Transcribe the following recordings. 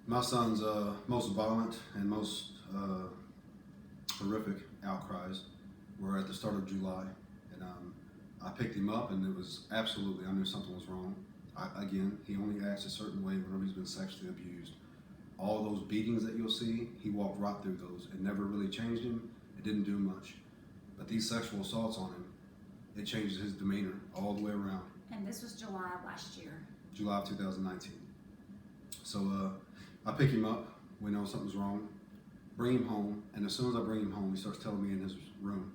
My son's most violent and most horrific outcries were at the start of July. And I picked him up, and it was absolutely, I knew something was wrong. Again, he only acts a certain way whenever he's been sexually abused. All those beatings that you'll see, he walked right through those. It never really changed him. It didn't do much. But these sexual assaults on him, it changes his demeanor all the way around. And this was July of last year. July of 2019. So I pick him up. We know something's wrong. Bring him home. And as soon as I bring him home, he starts telling me in his room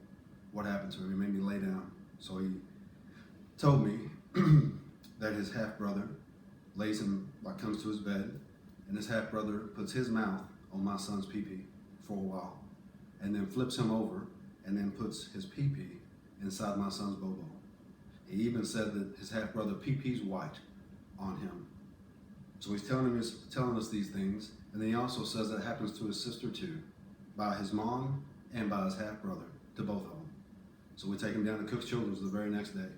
what happened to him. He made me lay down. So he told me that his half-brother lays him, comes to his bed, and his half-brother puts his mouth on my son's pee-pee for a while, and then flips him over, and then puts his pee-pee inside my son's bobo. He even said that his half-brother pee-pee's white on him. So he's telling us these things, and then he also says that happens to his sister too, by his mom and by his half-brother, to both of them. So we take him down to Cook's Children's the very next day,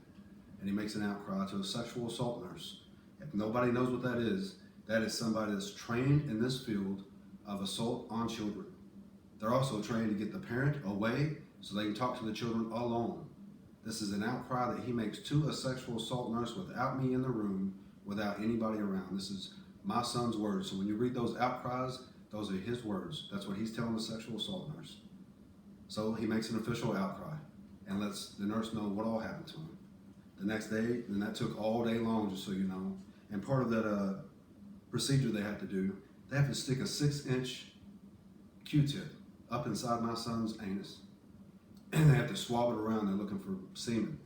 and he makes an outcry to a sexual assault nurse. If nobody knows what that is somebody that's trained in this field of assault on children. They're also trained to get the parent away so they can talk to the children alone. This is an outcry that he makes to a sexual assault nurse without me in the room, without anybody around. This is my son's words. So when you read those outcries, those are his words. That's what he's telling the sexual assault nurse. So he makes an official outcry and lets the nurse know what all happened to him. The next day, and that took all day long, just so you know. And part of that procedure they have to do, they have to stick a 6-inch Q-tip up inside my son's anus. And they have to swab it around. They're looking for semen.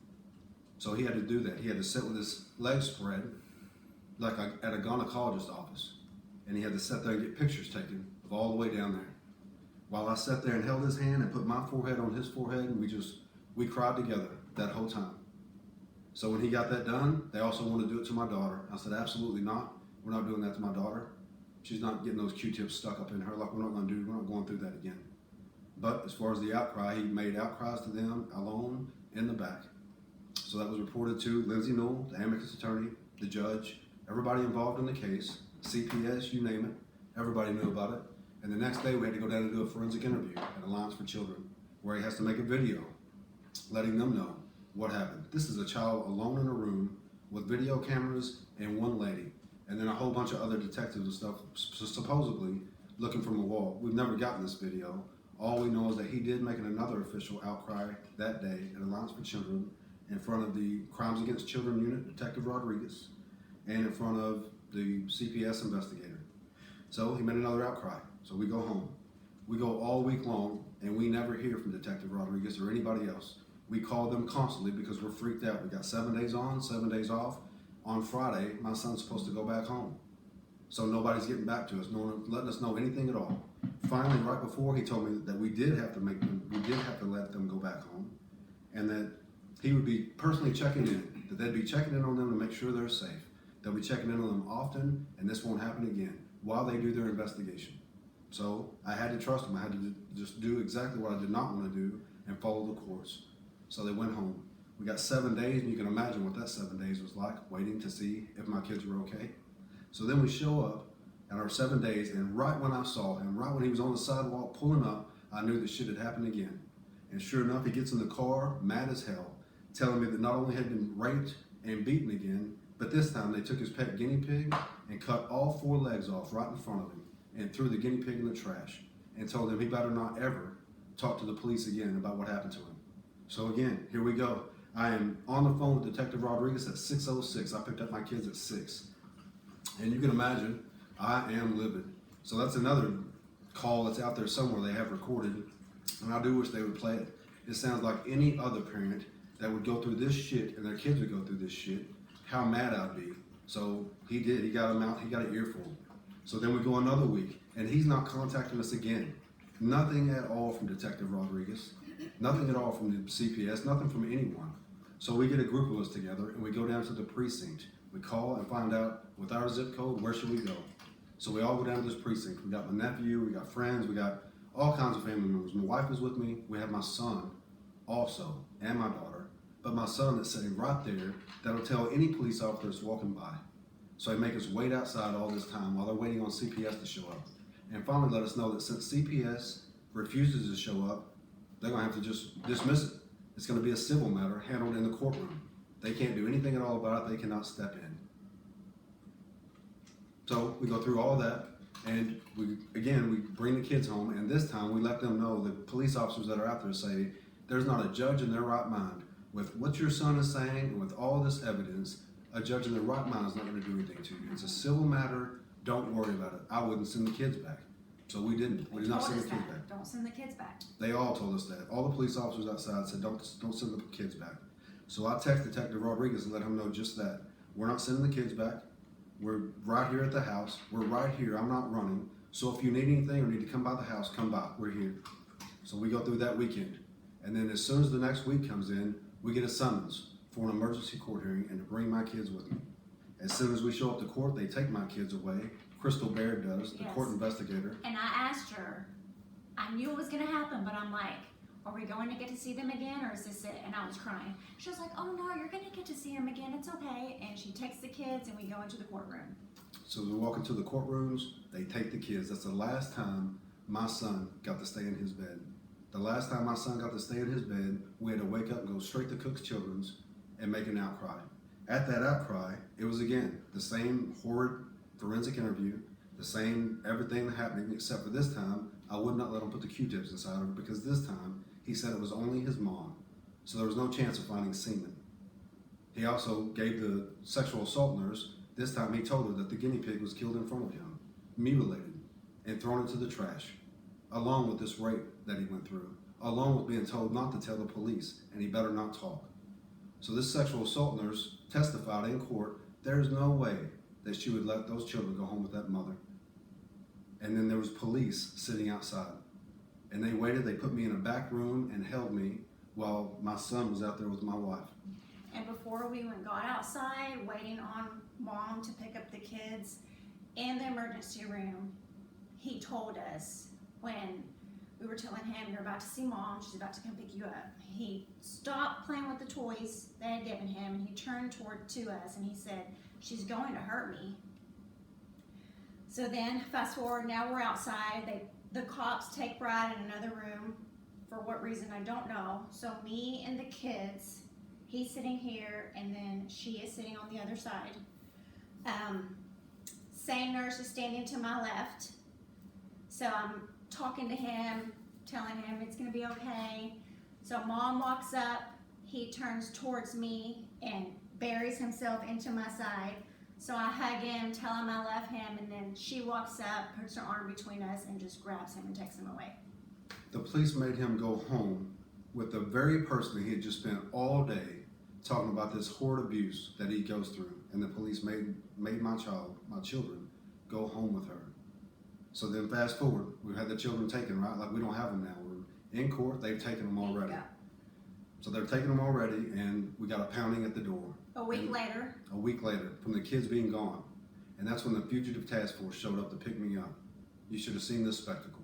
So he had to do that. He had to sit with his legs spread, at a gynecologist's office. And he had to sit there and get pictures taken of all the way down there. While I sat there and held his hand and put my forehead on his forehead, and we cried together that whole time. So when he got that done, they also wanted to do it to my daughter. I said, absolutely not. We're not doing that to my daughter. She's not getting those Q-tips stuck up in her like we're not going through that again. But as far as the outcry, he made outcries to them alone in the back. So that was reported to Lindsay Newell, the amicus attorney, the judge, everybody involved in the case, CPS, you name it. Everybody knew about it. And the next day we had to go down and do a forensic interview at Alliance for Children, where he has to make a video letting them know what happened. This is a child alone in a room with video cameras and one lady, and then a whole bunch of other detectives and stuff supposedly looking from a wall. We've never gotten this video. All we know is that he did make another official outcry that day at Alliance for Children in front of the Crimes Against Children Unit, Detective Rodriguez, and in front of the CPS investigator. So he made another outcry. So we go home. We go all week long, and we never hear from Detective Rodriguez or anybody else. We call them constantly because we're freaked out. We got 7 days on, 7 days off. On Friday, my son's supposed to go back home. So nobody's getting back to us, no one letting us know anything at all. Finally, right before, he told me that we did have to let them go back home, and that he would be personally checking in, that they'd be checking in on them to make sure they're safe. They'll be checking in on them often, and this won't happen again while they do their investigation. So I had to trust them. I had to just do exactly what I did not want to do and follow the course. So they went home. We got 7 days, and you can imagine what that 7 days was like, waiting to see if my kids were okay. So then we show up at our 7 days, and right when I saw him, right when he was on the sidewalk pulling up, I knew that shit had happened again. And sure enough, he gets in the car, mad as hell, telling me that not only had been raped and beaten again, but this time they took his pet guinea pig and cut all 4 legs off right in front of him and threw the guinea pig in the trash and told him he better not ever talk to the police again about what happened to him. So again, here we go. I am on the phone with Detective Rodriguez at 6:06. I picked up my kids at 6. And you can imagine, I am livid. So that's another call that's out there somewhere they have recorded, and I do wish they would play it. It sounds like any other parent that would go through this shit and their kids would go through this shit, how mad I'd be. So he did, he got him out, he got an earful. So then we go another week, and he's not contacting us again. Nothing at all from Detective Rodriguez, nothing at all from the CPS, nothing from anyone. So we get a group of us together, and we go down to the precinct. We call and find out, with our zip code, where should we go? So we all go down to this precinct. We got my nephew, we got friends, we got all kinds of family members. My wife is with me. We have my son also, and my daughter. But my son is sitting right there that'll tell any police officer that's walking by So they make us wait outside all this time while they're waiting on CPS to show up. And finally let us know that since CPS refuses to show up, they're gonna have to just dismiss it. It's gonna be a civil matter handled in the courtroom. They can't do anything at all about it, they cannot step in. So we go through all that, and we bring the kids home, and this time we let them know, the police officers that are out there say, there's not a judge in their right mind, with what your son is saying and with all this evidence, a judge in their right mind is not gonna do anything to you. It's a civil matter, don't worry about it. I wouldn't send the kids back. So we didn't. We did not send the kids back. Don't send the kids back. They all told us that. All the police officers outside said, don't send the kids back. So I texted Detective Rodriguez and let him know just that. We're not sending the kids back. We're right here at the house. We're right here. I'm not running. So if you need anything or need to come by the house, come by. We're here. So we go through that weekend. And then as soon as the next week comes in, we get a summons for an emergency court hearing and to bring my kids with me. As soon as we show up to court, they take my kids away. Crystal Baird does, the court investigator. And I asked her, I knew it was gonna happen, but I'm like, are we going to get to see them again, or is this it? And I was crying. She was like, oh no, you're gonna get to see them again, it's okay. And she takes the kids and we go into the courtroom. So we walk into the courtrooms, they take the kids. That's the last time my son got to stay in his bed. The last time my son got to stay in his bed, we had to wake up and go straight to Cook's Children's and make an outcry. At that outcry, it was again, the same horrid forensic interview, the same everything happening, except for this time, I would not let him put the Q-tips inside of it because this time, he said it was only his mom. So there was no chance of finding semen. He also gave the sexual assault nurse, this time he told her that the guinea pig was killed in front of him, mutilated, and thrown into the trash, along with this rape that he went through, along with being told not to tell the police, and he better not talk. So this sexual assault nurse testified in court, there's no way that she would let those children go home with that mother. And then there was police sitting outside. And they waited, they put me in a back room and held me while my son was out there with my wife. And before we even got outside, waiting on mom to pick up the kids in the emergency room, he told us when we were telling him, you're about to see mom, she's about to come pick you up. He stopped playing with the toys they had given him and he turned to us and he said, she's going to hurt me. So then, fast forward, now we're outside. The cops take Brad in another room. For what reason, I don't know. So me and the kids, he's sitting here, and then she is sitting on the other side. Same nurse is standing to my left. So I'm talking to him, telling him it's gonna be okay. So mom walks up, he turns towards me and buries himself into my side. So I hug him, tell him I love him, and then she walks up, puts her arm between us, and just grabs him and takes him away. The police made him go home with the very person that he had just spent all day talking about this horrid abuse that he goes through. And the police made my children, go home with her. So then fast forward, we've had the children taken, right? Like we don't have them now. We're in court, they've taken them already. Yeah. So they're taking them already, and we got a pounding at the door. A week later, from the kids being gone. And that's when the fugitive task force showed up to pick me up. You should have seen this spectacle.